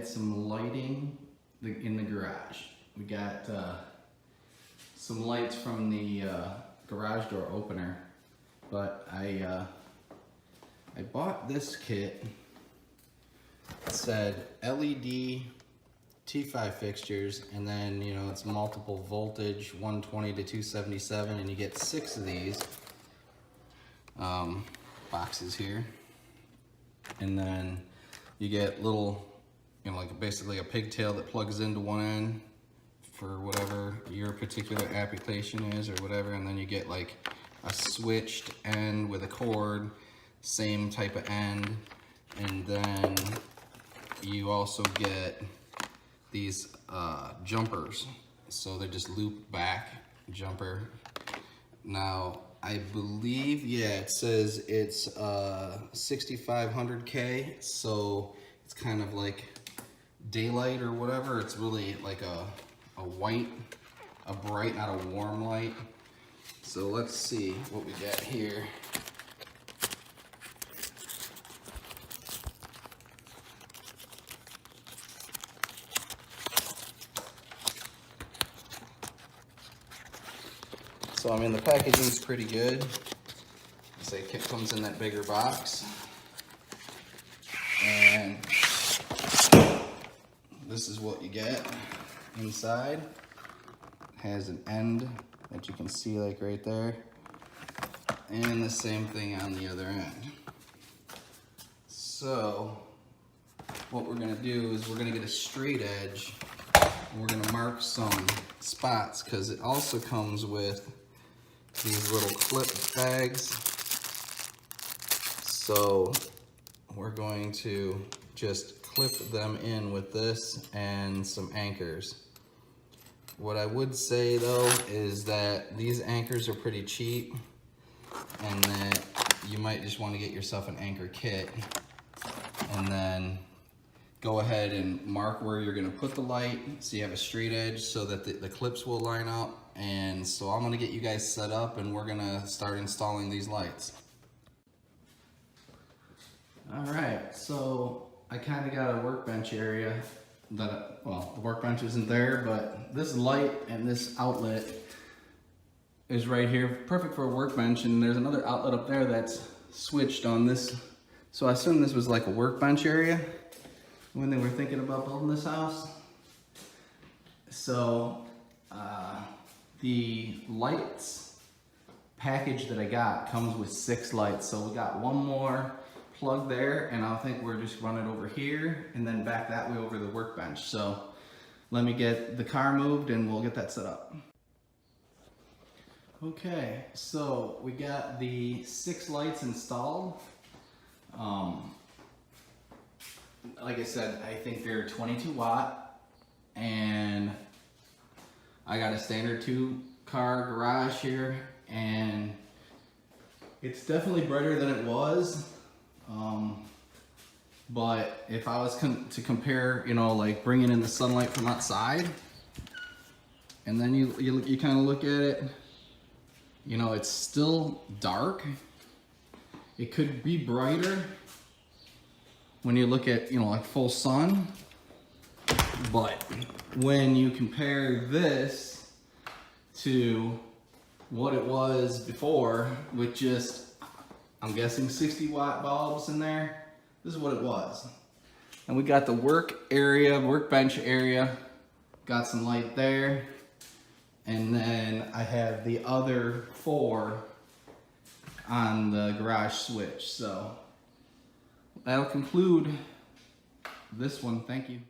add some lighting in the garage. We got some lights from the garage door opener, but I bought this kit. It said LED T5 fixtures, and then it's multiple voltage, 120 to 277, and you get 6 of these boxes here, and then you get little, like basically a pigtail that plugs into one end for whatever your particular application is or whatever, and then you get like a switched end with a cord, same type of end, and then you also get these jumpers, so they just loop back jumper. Now I believe, yeah, it says it's 6500K, so it's kind of like daylight or whatever. It's really like a bright, not a warm light. So let's see what we got here. So I mean, the packaging's pretty good. Say it comes in that bigger box, and this is what you get inside. It has an end that you can see like right there, and the same thing on the other end. So what we're gonna do is we're gonna get a straight edge, and we're gonna mark some spots, because it also comes with these little clip bags. So we're going to just clip them in with this and some anchors. What I would say though is that these anchors are pretty cheap, and that you might just want to get yourself an anchor kit, and then go ahead and mark where you're going to put the light so you have a straight edge so that the clips will line up. And so I'm going to get you guys set up, and we're going to start installing these lights. Alright, so I kind of got a workbench area that, well, the workbench isn't there, but this light and this outlet is right here, perfect for a workbench, and there's another outlet up there that's switched on this. So I assume this was like a workbench area when they were thinking about building this house. So the lights package that I got comes with 6 lights. So we got one more plug there, and I think we're just run it over here and then back that way over the workbench. So let me get the car moved and we'll get that set up. Okay, so we got the 6 lights installed. Like I said, I think they're 22 watt, and I got a standard 2-car garage here, and it's definitely brighter than it was. But if I was to compare, like bringing in the sunlight from outside, and then you kind of look at it, it's still dark. It could be brighter when you look at, like full sun, but when you compare this to what it was before with just, I'm guessing 60 watt bulbs in there, this is what it was. And we got the workbench area, got some light there, and then I have the other 4 on the garage switch. So that'll conclude this one. Thank you.